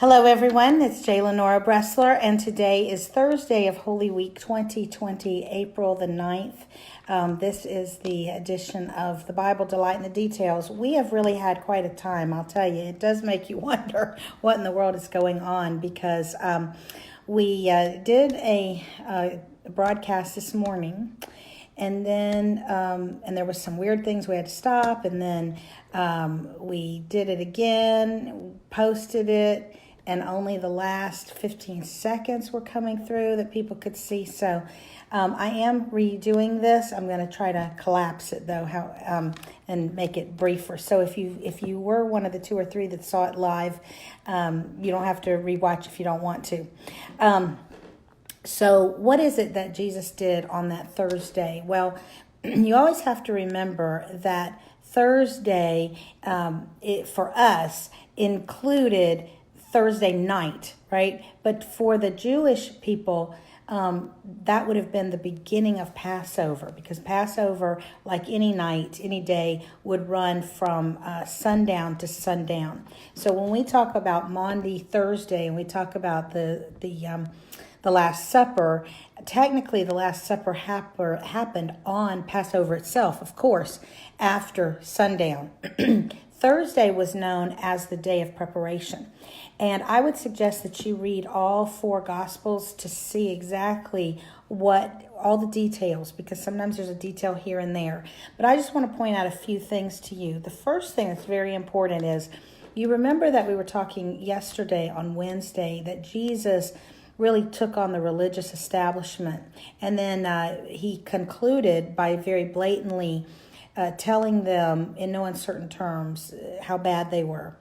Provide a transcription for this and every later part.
Hello, everyone. It's J. Lenora Bressler, and today is Thursday of Holy Week 2020, April the 9th. This is the edition of the Bible Delight in the Details. We have really had quite a time, I'll tell you. It does make you wonder what in the world is going on because we did a broadcast this morning. And then, and there was some weird things we had to stop. And then we did it again, posted it, and only the last 15 seconds were coming through that people could see. So I am redoing this. I'm going to try to collapse it though, and make it briefer. So if you were one of the two or three that saw it live, you don't have to rewatch if you don't want to. So what is it that Jesus did on that Thursday? Well, you always have to remember that Thursday, for us, included Thursday night, right? But for the Jewish people, that would have been the beginning of Passover, because Passover, like any night, any day, would run from sundown to sundown. So when we talk about Moundy Thursday and we talk about the Last Supper, technically the Last Supper happened on Passover itself, of course, after sundown. Thursday was known as the day of preparation. And I would suggest that you read all four Gospels to see exactly all the details, because sometimes there's a detail here and there. But I just want to point out a few things to you. The first thing that's very important is, you remember that we were talking yesterday on Wednesday that Jesus really took on the religious establishment. And then he concluded by very blatantly telling them in no uncertain terms how bad they were,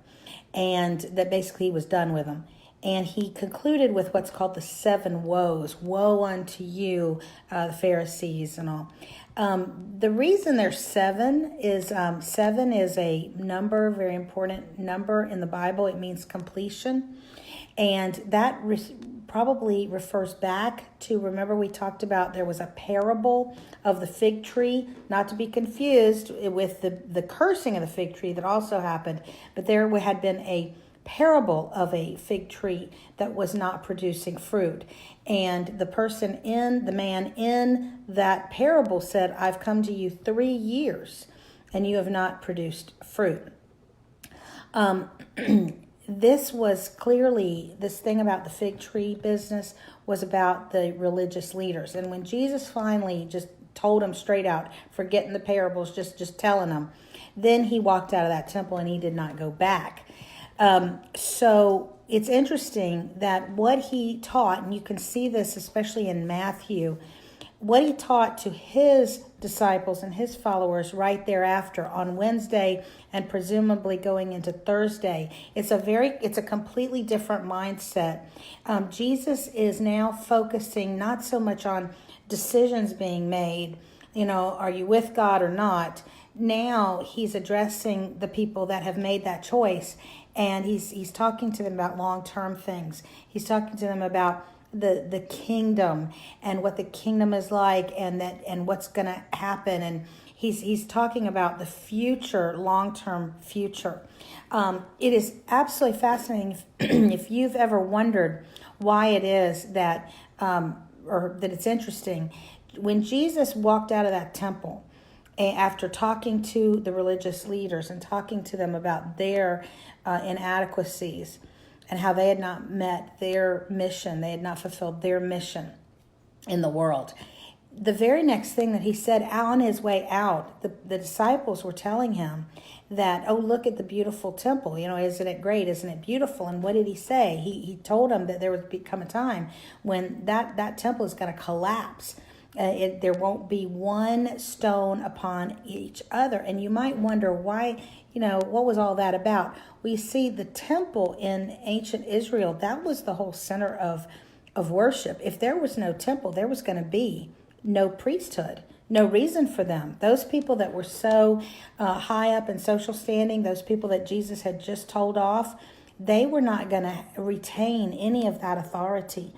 and that basically he was done with them. And he concluded with what's called the 7 woes. Woe unto you, the Pharisees and all. The reason there's 7 is 7 is a number, very important number in the Bible. It means completion. And that probably refers back to, remember we talked about there was a parable of the fig tree, not to be confused with the cursing of the fig tree that also happened, but there had been a parable of a fig tree that was not producing fruit. And the man in that parable said, I've come to you 3 years and you have not produced fruit. This was clearly, this thing about the fig tree business was about the religious leaders. And when Jesus finally just told them straight out, forgetting the parables, just telling them, then he walked out of that temple and he did not go back. So it's interesting that what he taught, and you can see this especially in Matthew, what he taught to his disciples and his followers right thereafter on Wednesday and presumably going into Thursday, it's a completely different mindset. Jesus is now focusing not so much on decisions being made, are you with God or not? Now he's addressing the people that have made that choice, and he's talking to them about long-term things. He's talking to them about the kingdom and what the kingdom is like, and what's going to happen, and he's talking about the future, long-term future. It is absolutely fascinating if you've ever wondered why it is that or that it's interesting. When Jesus walked out of that temple after talking to the religious leaders and talking to them about their inadequacies, and how they had not met their mission, they had not fulfilled their mission in the world. The very next thing that he said on his way out, the disciples were telling him that, oh, look at the beautiful temple. Isn't it great? Isn't it beautiful? And what did he say? He told them that there would become a time when that temple is going to collapse. There won't be one stone upon each other. And you might wonder why, what was all that about? We see the temple in ancient Israel, that was the whole center of worship. If there was no temple, there was going to be no priesthood, no reason for them. Those people that were so high up in social standing, those people that Jesus had just told off, they were not going to retain any of that authority.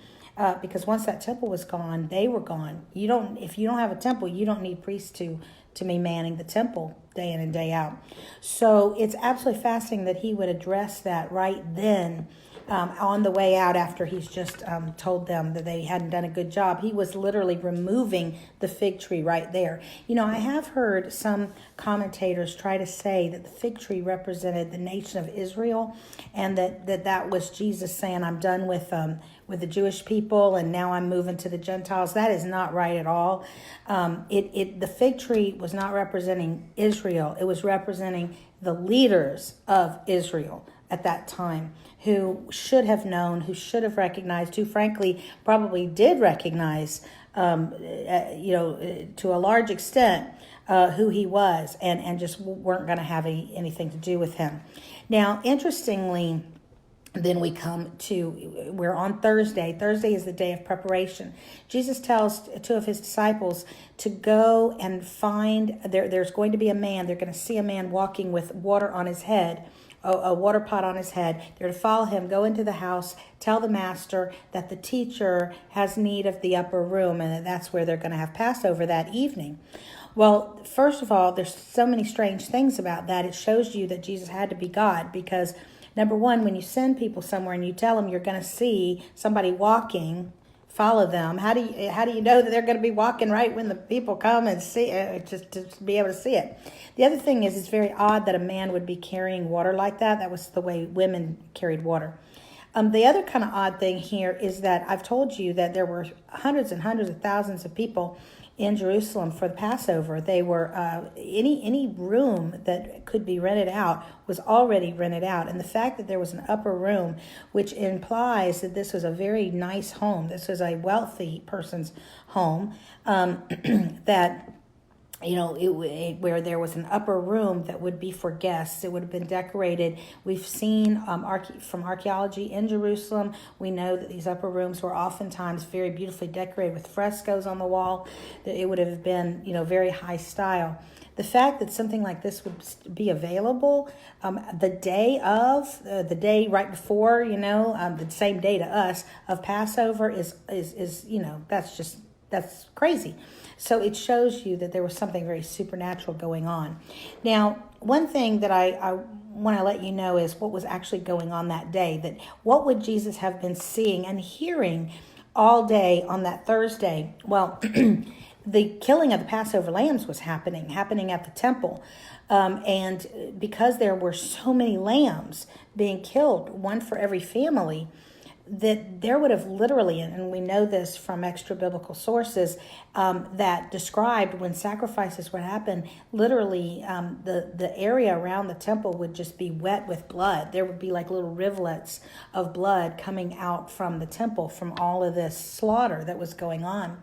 Because once that temple was gone, they were gone. If you don't have a temple, you don't need priests to be manning the temple day in and day out. So it's absolutely fascinating that he would address that right then on the way out after he's just told them that they hadn't done a good job. He was literally removing the fig tree right there. You know, I have heard some commentators try to say that the fig tree represented the nation of Israel, and that was Jesus saying, I'm done with the Jewish people, and now I'm moving to the Gentiles. That is not right at all. The fig tree was not representing Israel. It was representing the leaders of Israel at that time, who should have known, who should have recognized, who frankly probably did recognize, to a large extent, who he was, and just weren't going to have anything to do with him. Now, interestingly, then we come to, we're on Thursday. Thursday is the day of preparation. Jesus tells two of his disciples to go and find, there's going to be a man, they're going to see a man walking with water on his head, a water pot on his head. They're to follow him, go into the house, tell the master that the teacher has need of the upper room, and that's where they're going to have Passover that evening. Well, first of all, there's so many strange things about that. It shows you that Jesus had to be God, because number one, when you send people somewhere and you tell them you're going to see somebody walking, follow them. How do you know that they're going to be walking right when the people come and see it, just to be able to see it? The other thing is, it's very odd that a man would be carrying water like that. That was the way women carried water. The other kind of odd thing here is that I've told you that there were hundreds and hundreds of thousands of people in Jerusalem for the Passover. They were any room that could be rented out was already rented out, and the fact that there was an upper room, which implies that this was a very nice home, this was a wealthy person's home, that where there was an upper room that would be for guests. It would have been decorated. We've seen from archaeology in Jerusalem, we know that these upper rooms were oftentimes very beautifully decorated with frescoes on the wall. That it would have been, very high style. The fact that something like this would be available the day right before, the same day to us of Passover is that's crazy. So it shows you that there was something very supernatural going on. Now, one thing that I want to let you know is what was actually going on that day. That what would Jesus have been seeing and hearing all day on that Thursday? Well, the killing of the Passover lambs was happening at the temple. And because there were so many lambs being killed, one for every family, that there would have literally, and we know this from extra biblical sources, that described when sacrifices would happen, literally the area around the temple would just be wet with blood. There would be like little rivulets of blood coming out from the temple from all of this slaughter that was going on.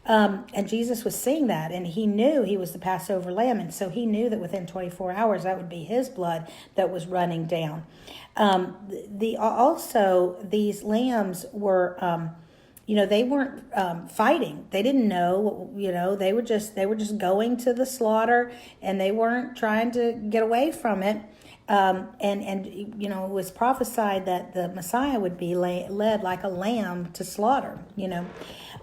And Jesus was seeing that, and he knew he was the Passover lamb, and so he knew that within 24 hours that would be his blood that was running down. Also these lambs were, they weren't fighting. They didn't know, they were just going to the slaughter, and they weren't trying to get away from it. It was prophesied that the Messiah would be led like a lamb to slaughter,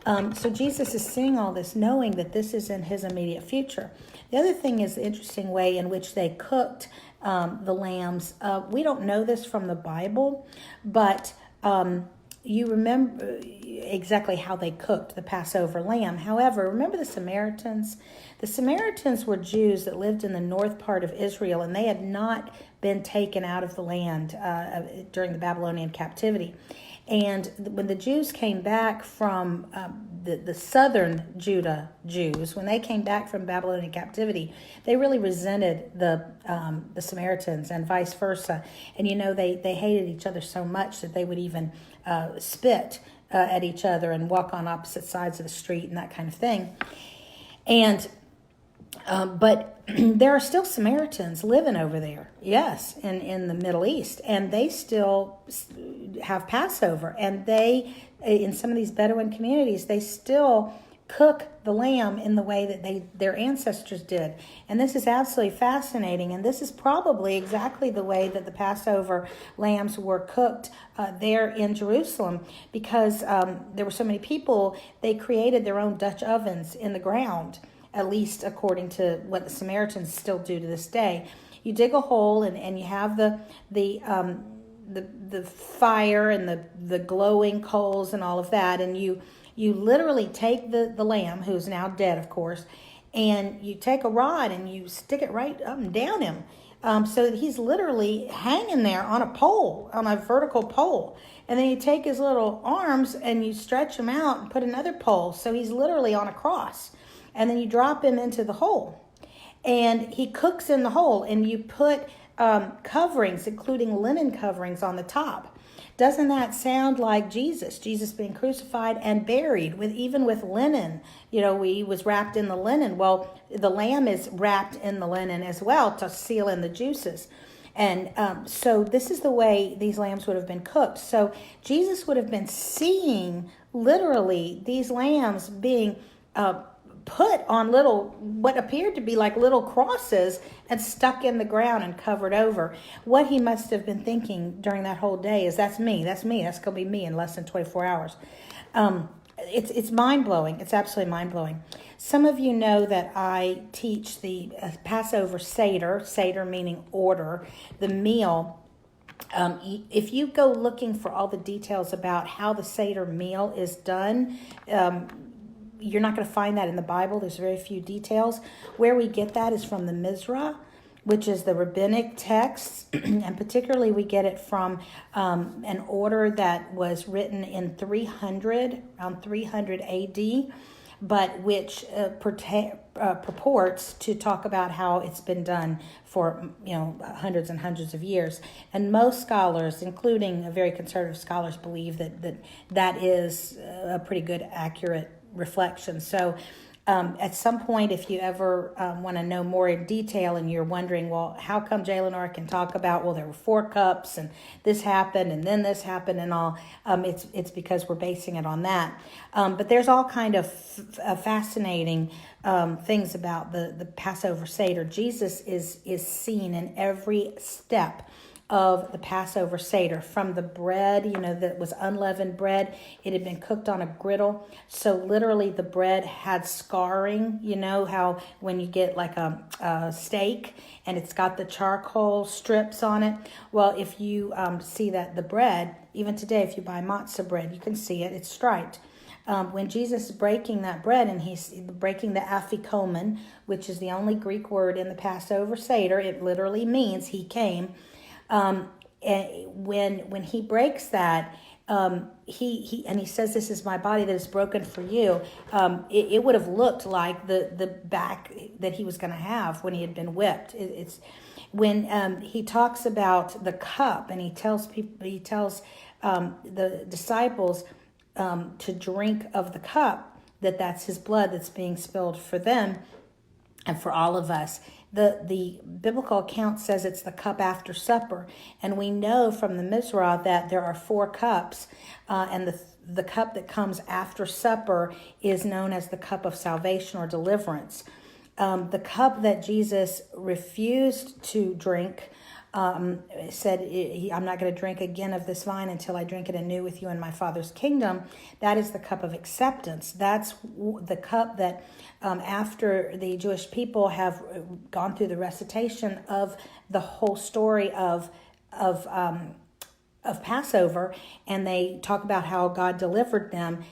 So Jesus is seeing all this, knowing that this is in his immediate future. The other thing is the interesting way in which they cooked the lambs. We don't know this from the Bible, but you remember exactly how they cooked the Passover lamb. However, remember the Samaritans? The Samaritans were Jews that lived in the north part of Israel, and they had not been taken out of the land during the Babylonian captivity. And when the Jews came back from the southern Judah Jews, when they came back from Babylonian captivity, they really resented the Samaritans and vice versa. And they hated each other so much that they would even spit at each other and walk on opposite sides of the street and that kind of thing. And but there are still Samaritans living over there, yes, in the Middle East, and they still have Passover, and they, in some of these Bedouin communities, they still cook the lamb in the way that their ancestors did. And this is absolutely fascinating, and this is probably exactly the way that the Passover lambs were cooked there in Jerusalem, because there were so many people. They created their own Dutch ovens in the ground, at least according to what the Samaritans still do to this day. You dig a hole and you have the the fire and the glowing coals and all of that, and you literally take the lamb, who's now dead, of course, and you take a rod and you stick it right up and down him, so that he's literally hanging there on a pole, on a vertical pole. And then you take his little arms and you stretch him out and put another pole, so he's literally on a cross. And then you drop him into the hole. And he cooks in the hole, and you put coverings, including linen coverings, on the top. Doesn't that sound like Jesus? Jesus being crucified and buried even with linen. He was wrapped in the linen. Well, the lamb is wrapped in the linen as well to seal in the juices. And so this is the way these lambs would have been cooked. So Jesus would have been seeing literally these lambs being put on what appeared to be like little crosses and stuck in the ground and covered over. What he must have been thinking during that whole day is, that's me, that's going to be me in less than 24 hours. It's mind-blowing. It's absolutely mind-blowing. Some of you know that I teach the Passover Seder meaning order, the meal. If you go looking for all the details about how the Seder meal is done, you're not going to find that in the Bible. There's very few details. Where we get that is from the Mizrah, which is the rabbinic text, and particularly we get it from an order that was written in 300 AD, but which purports to talk about how it's been done for hundreds and hundreds of years. And most scholars, including very conservative scholars, believe that is a pretty good, accurate reflection. So at some point, if you ever want to know more in detail and you're wondering, well, how come Jay Lenore can talk about, well, there were 4 cups and this happened and then this happened and all, it's because we're basing it on that. But there's all kind of fascinating things about the Passover Seder. Jesus is seen in every step of the Passover Seder, from the bread, that was unleavened bread. It had been cooked on a griddle. So literally the bread had scarring, how when you get like a steak and it's got the charcoal strips on it. Well, if you see that the bread, even today, if you buy matzah bread, you can see it, it's striped. When Jesus is breaking that bread, and he's breaking the afikomen, which is the only Greek word in the Passover Seder, it literally means he came. When he breaks that, he says, "This is my body that is broken for you." It would have looked like the back that he was going to have when he had been whipped. It's when he talks about the cup, and he tells the disciples to drink of the cup, that's his blood that's being spilled for them and for all of us. The biblical account says it's the cup after supper, and we know from the Mizrah that there are 4 cups, and the cup that comes after supper is known as the cup of salvation or deliverance. The cup that Jesus refused to drink, said, "I'm not going to drink again of this wine until I drink it anew with you in my Father's kingdom." That is the cup of acceptance. That's the cup that after the Jewish people have gone through the recitation of the whole story of Passover, and they talk about how God delivered them,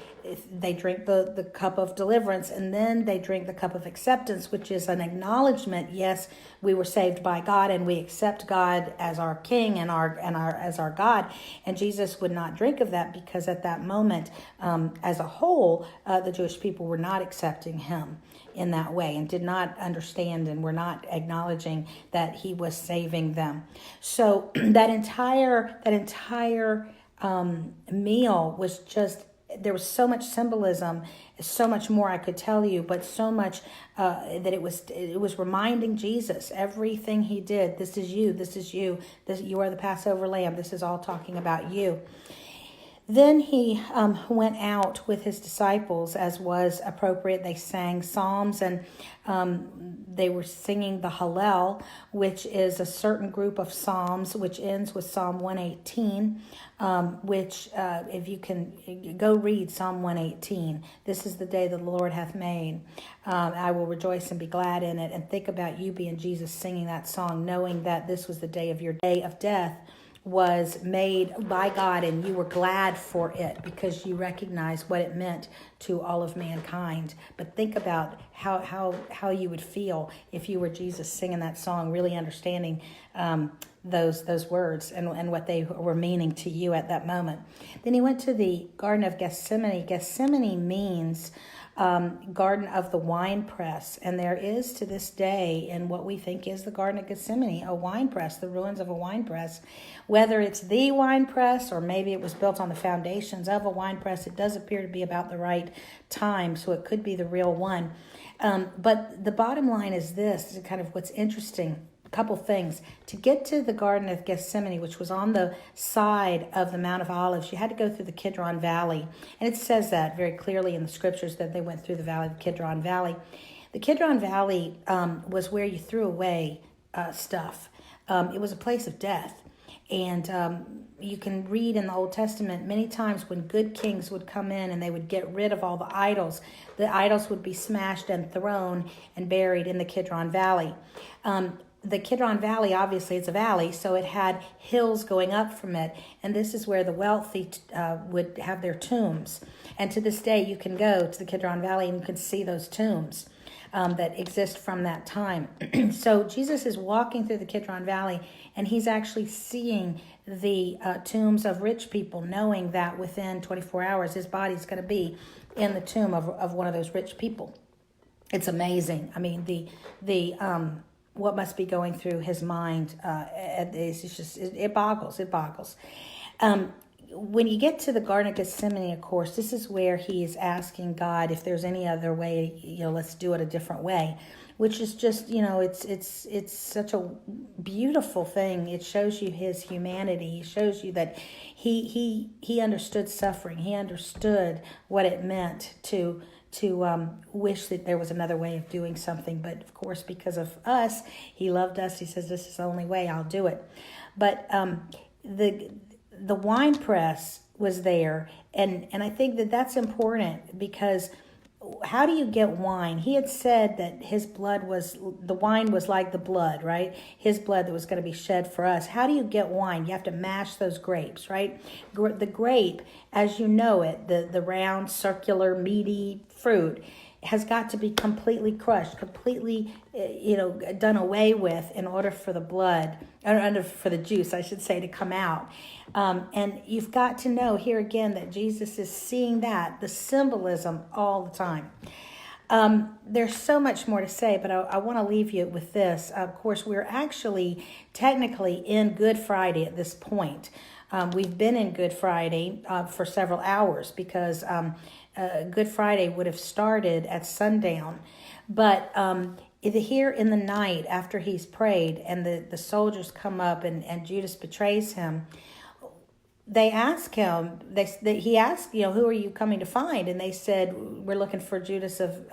they drink the cup of deliverance, and then they drink the cup of acceptance, which is an acknowledgement. Yes, we were saved by God, and we accept God as our King and as our God. And Jesus would not drink of that because at that moment, as a whole, the Jewish people were not accepting him in that way and did not understand and were not acknowledging that he was saving them. So that entire meal was just, there was so much symbolism, so much more I could tell you, but so much that it was reminding Jesus everything he did. This is you. You are the Passover lamb. This is all talking about you. Then he went out with his disciples as was appropriate. They sang psalms, and they were singing the Hallel, which is a certain group of psalms, which ends with Psalm 118, which if you can go read Psalm 118. This is the day that the Lord hath made. I will rejoice and be glad in it. And think about you being Jesus singing that song, knowing that this was the day of your day of death, was made by God, and you were glad for it because you recognized what it meant to all of mankind. But think about how you would feel if you were Jesus singing that song, really understanding those words and what they were meaning to you at that moment. Then he went to the Garden of Gethsemane. Gethsemane means Garden of the Winepress, and there is to this day in what we think is the Garden of Gethsemane a winepress, the ruins of a winepress. Whether it's the winepress or maybe it was built on the foundations of a winepress, it does appear to be about the right time, so it could be the real one. But the bottom line is this, is kind of what's interesting. Couple things. To get to the Garden of Gethsemane, which was on the side of the Mount of Olives, you had to go through the Kidron Valley. And it says that very clearly in the scriptures that they went through the valley of Kidron Valley. The Kidron Valley was where you threw away stuff. It was a place of death. And you can read in the Old Testament many times when good kings would come in and they would get rid of all the idols would be smashed and thrown and buried in the Kidron Valley. The Kidron Valley, obviously, it's a valley, so it had hills going up from it, and this is where the wealthy would have their tombs. And to this day, you can go to the Kidron Valley and you can see those tombs that exist from that time. So Jesus is walking through the Kidron Valley, and he's actually seeing the tombs of rich people, knowing that within 24 hours, his body's going to be in the tomb of one of those rich people. It's amazing. I mean, the what must be going through his mind, it boggles. When you get to the Garden of Gethsemane, of course, this is where he is asking God if there's any other way, let's do it a different way, which is just, it's such a beautiful thing. It shows you his humanity. He shows you that he understood suffering. He understood what it meant to wish that there was another way of doing something. But of course, because of us, he loved us. He says, this is the only way, I'll do it. But the wine press was there. And I think that that's important, because how do you get wine? He had said that the wine was like the blood, right? His blood that was going to be shed for us. How do you get wine? You have to mash those grapes, right? The grape, as you know it, the round, circular, meaty fruit, has got to be completely crushed, completely, done away with in order for the blood, or for the juice, I should say, to come out. And you've got to know here again that Jesus is seeing the symbolism all the time. There's so much more to say, but I want to leave you with this. Of course, we're actually technically in Good Friday at this point. We've been in Good Friday for several hours because Good Friday would have started at sundown. But here in the night after he's prayed and the soldiers come up and Judas betrays him, they ask him, he asked, who are you coming to find? And they said, we're looking for Jesus of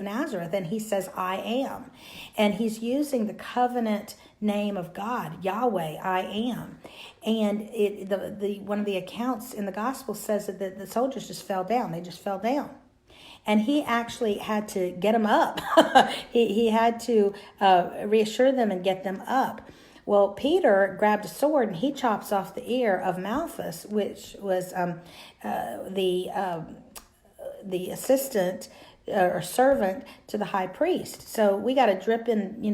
Nazareth. And he says, I am. And he's using the covenant name of God, Yahweh, I am. And one of the accounts in the gospel says that the soldiers just fell down. They just fell down. And he actually had to get them up. he had to reassure them and get them up. Well, Peter grabbed a sword and he chops off the ear of Malchus, which was the assistant or servant to the high priest. So we got a dripping,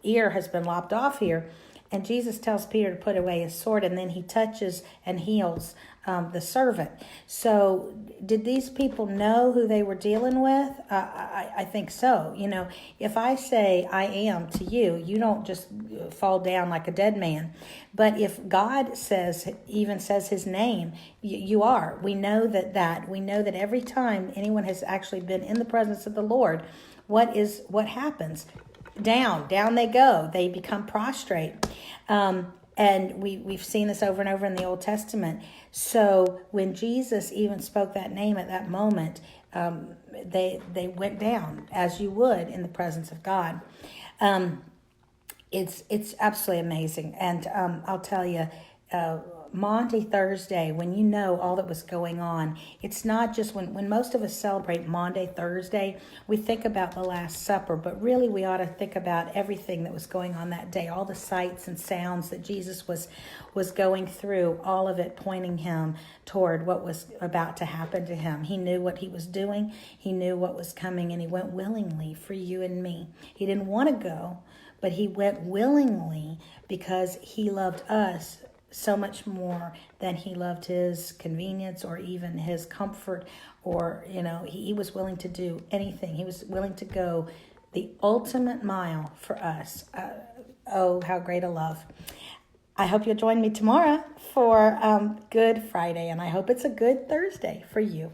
ear has been lopped off here. And Jesus tells Peter to put away his sword, and then he touches and heals the servant. So did these people know who they were dealing with? I think so. If I say I am to you, you don't just fall down like a dead man. But if God even says his name, you are. We know that. We know that every time anyone has actually been in the presence of the Lord, what happens? Down they go. They become prostrate. And we've seen this over and over in the Old Testament. So when Jesus even spoke that name at that moment, they went down as you would in the presence of God. It's absolutely amazing. And I'll tell you, Maundy Thursday, when you know all that was going on, it's not just when most of us celebrate Maundy Thursday, we think about the Last Supper, but really we ought to think about everything that was going on that day, all the sights and sounds that Jesus was going through, all of it pointing him toward what was about to happen to him. He knew what he was doing, he knew what was coming, and he went willingly for you and me. He didn't want to go, but he went willingly because he loved us so much more than he loved his convenience or even his comfort, or he was willing to do anything. He was willing to go the ultimate mile for us. Oh, how great a love. I hope you'll join me tomorrow for Good Friday, and I hope it's a good Thursday for you.